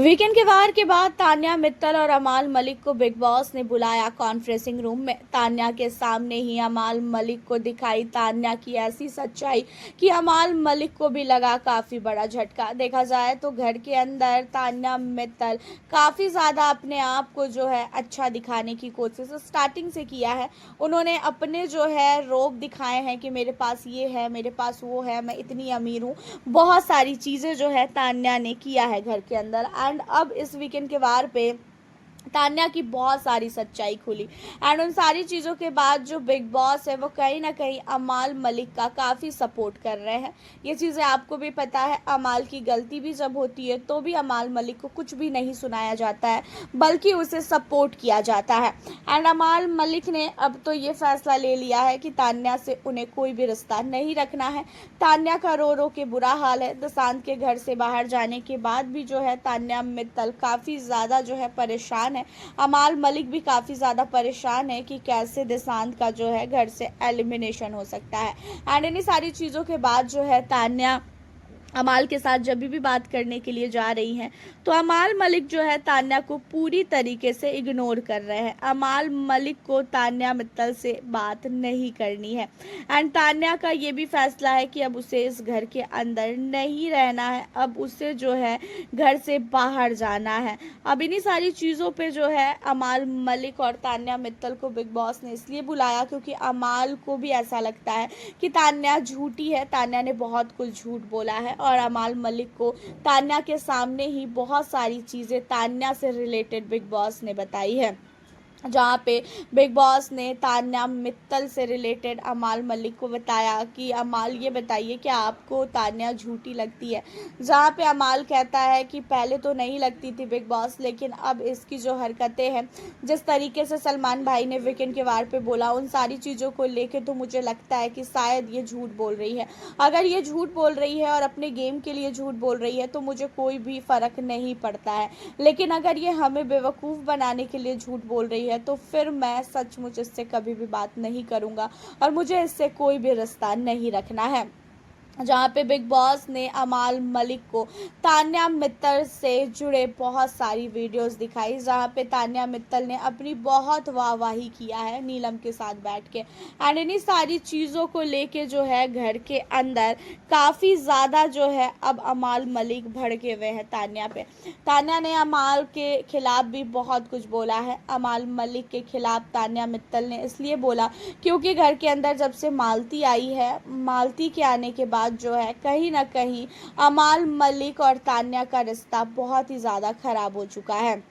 Weekend के वार के बाद तान्या मित्तल और अमाल मलिक को बिग बॉस ने बुलाया कॉन्फ्रेंसिंग रूम में। तान्या के सामने ही अमाल मलिक को दिखाई तान्या की ऐसी सच्चाई कि अमाल मलिक को भी लगा काफ़ी बड़ा झटका। देखा जाए तो घर के अंदर तान्या मित्तल काफ़ी ज़्यादा अपने आप को जो है अच्छा दिखाने की कोशिश स्टार्टिंग से किया है। उन्होंने अपने जो है रोब दिखाए हैं कि मेरे पास ये है, मेरे पास वो है, मैं इतनी अमीर हूँ। बहुत सारी चीज़ें जो है तान्या ने किया है घर के अंदर। एंड अब इस वीकेंड के वार पे तान्या की बहुत सारी सच्चाई खुली। एंड उन सारी चीज़ों के बाद जो बिग बॉस है वो कहीं ना कहीं अमाल मलिक का काफ़ी सपोर्ट कर रहे हैं। ये चीज़ें आपको भी पता है, अमाल की गलती भी जब होती है तो भी अमाल मलिक को कुछ भी नहीं सुनाया जाता है, बल्कि उसे सपोर्ट किया जाता है। एंड अमाल मलिक ने अब तो ये फैसला ले लिया है कि तान्या से उन्हें कोई भी रिश्ता नहीं रखना है। तान्या का रो रो के बुरा हाल है। दिशांत के घर से बाहर जाने के बाद भी जो है तान्या मित्तल काफ़ी ज़्यादा जो है परेशान है। अमाल मलिक भी काफ़ी ज़्यादा परेशान है कि कैसे दिशांत का जो है घर से एलिमिनेशन हो सकता है। एंड इन्हीं सारी चीज़ों के बाद जो है तान्या अमाल के साथ जब भी बात करने के लिए जा रही हैं तो अमाल मलिक जो है तान्या को पूरी तरीके से इग्नोर कर रहे हैं। अमाल मलिक को तान्या मित्तल से बात नहीं करनी है। एंड तान्या का ये भी फैसला है कि अब उसे इस घर के अंदर नहीं रहना है, अब उसे जो है घर से बाहर जाना है। अब इन्हीं सारी चीज़ों पे जो है अमाल मलिक और तान्या मित्तल को बिग बॉस ने इसलिए बुलाया क्योंकि अमाल को भी ऐसा लगता है कि तान्या झूठी है, तान्या ने बहुत कुछ झूठ बोला है। और अमाल मलिक को तान्या के सामने ही बहुत सारी चीज़ें तान्या से रिलेटेड बिग बॉस ने बताई है, जहाँ पे बिग बॉस ने तान्या मित्तल से रिलेटेड अमाल मलिक को बताया कि अमाल ये बताइए कि आपको तान्या झूठी लगती है। जहाँ पे अमाल कहता है कि पहले तो नहीं लगती थी बिग बॉस, लेकिन अब इसकी जो हरकतें हैं, जिस तरीके से सलमान भाई ने वीकेंड के वार पे बोला, उन सारी चीज़ों को लेके तो मुझे लगता है कि शायद ये झूठ बोल रही है। अगर ये झूठ बोल रही है और अपने गेम के लिए झूठ बोल रही है तो मुझे कोई भी फ़र्क नहीं पड़ता है, लेकिन अगर ये हमें बेवकूफ़ बनाने के लिए झूठ बोल रही है तो फिर मैं सचमुच इससे कभी भी बात नहीं करूँगा और मुझे इससे कोई भी रिश्ता नहीं रखना है। जहाँ पे बिग बॉस ने अमाल मलिक को तान्या मित्तल से जुड़े बहुत सारी वीडियोस दिखाई, जहाँ पे तान्या मित्तल ने अपनी बहुत वाहवाही किया है नीलम के साथ बैठ के। एंड इन्हीं सारी चीज़ों को लेके जो है घर के अंदर काफ़ी ज़्यादा जो है अब अमाल मलिक भड़के हुए हैं तान्या पे। तान्या ने अमाल के खिलाफ भी बहुत कुछ बोला है। अमाल मलिक के खिलाफ तान्या मित्तल ने इसलिए बोला क्योंकि घर के अंदर जब से मालती आई है, मालती के आने के बाद जो है कहीं ना कहीं अमाल मलिक और तान्या का रिश्ता बहुत ही ज़्यादा ख़राब हो चुका है।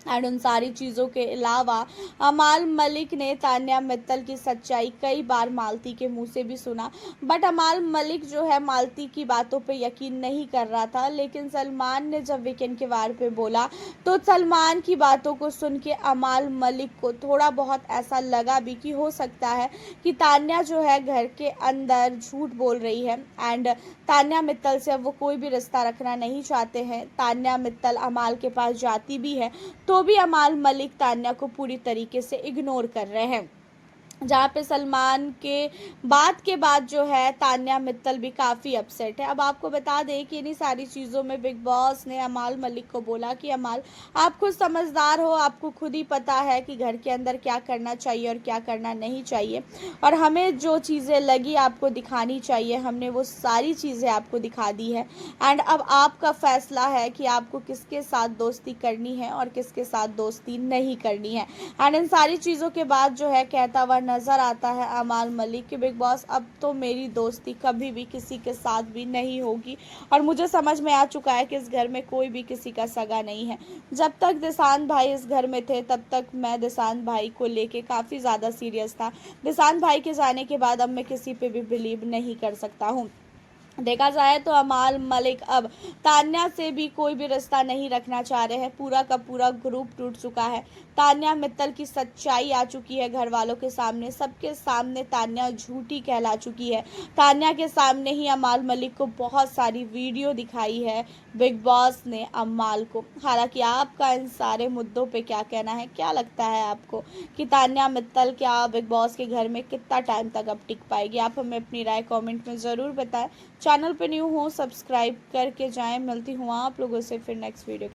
एंड उन सारी चीज़ों के अलावा अमाल मलिक ने तान्या मित्तल की सच्चाई कई बार मालती के मुंह से भी सुना, बट अमाल मलिक जो है मालती की बातों पे यकीन नहीं कर रहा था। लेकिन सलमान ने जब वीकेंड के वार पे बोला तो सलमान की बातों को सुन के अमाल मलिक को थोड़ा बहुत ऐसा लगा भी कि हो सकता है कि तान्या जो है घर के अंदर झूठ बोल रही है। एंड तान्या मित्तल से अब वो कोई भी रिश्ता रखना नहीं चाहते हैं। तान्या मित्तल अमाल के पास जाती भी है तो भी अमाल मलिक तान्या को पूरी तरीके से इग्नोर कर रहे हैं। जहाँ पे सलमान के बात के बाद जो है तान्या मित्तल भी काफ़ी अपसेट है। अब आपको बता दें कि इन्हीं सारी चीज़ों में बिग बॉस ने अमाल मलिक को बोला कि अमाल, आप खुद समझदार हो, आपको खुद ही पता है कि घर के अंदर क्या करना चाहिए और क्या करना नहीं चाहिए, और हमें जो चीज़ें लगी आपको दिखानी चाहिए हमने वो सारी चीज़ें आपको दिखा दी है। एंड अब आपका फैसला है कि आपको किसके साथ दोस्ती करनी है और किसके साथ दोस्ती नहीं करनी है। एंड इन सारी चीज़ों के बाद जो है कहता हुआ नज़र आता है अमाल मलिक कि बिग बॉस, अब तो मेरी दोस्ती कभी भी किसी के साथ भी नहीं होगी और मुझे समझ में आ चुका है कि इस घर में कोई भी किसी का सगा नहीं है। जब तक दिशांत भाई इस घर में थे तब तक मैं दिशांत भाई को लेके काफ़ी ज़्यादा सीरियस था। दिशांत भाई के जाने के बाद अब मैं किसी पे भी बिलीव नहीं कर सकता हूँ। देखा जाए तो अमाल मलिक अब तान्या से भी कोई भी रिश्ता नहीं रखना चाह रहे हैं। पूरा का पूरा ग्रुप टूट चुका है। तान्या मित्तल की सच्चाई आ चुकी है घर वालों के सामने, सबके सामने तान्या झूठी कहला चुकी है। तान्या के सामने ही अमाल मलिक को बहुत सारी वीडियो दिखाई है बिग बॉस ने अमाल को। हालांकि आपका इन सारे मुद्दों पे क्या कहना है, क्या लगता है आपको कि तान्या मित्तल क्या बिग बॉस के घर में कितना टाइम तक अब टिक पाएगी? आप हमें अपनी राय कमेंट में ज़रूर बताएं। चैनल पे न्यू हो सब्सक्राइब करके जाएं। मिलती हूँ आप लोगों से फिर नेक्स्ट वीडियो।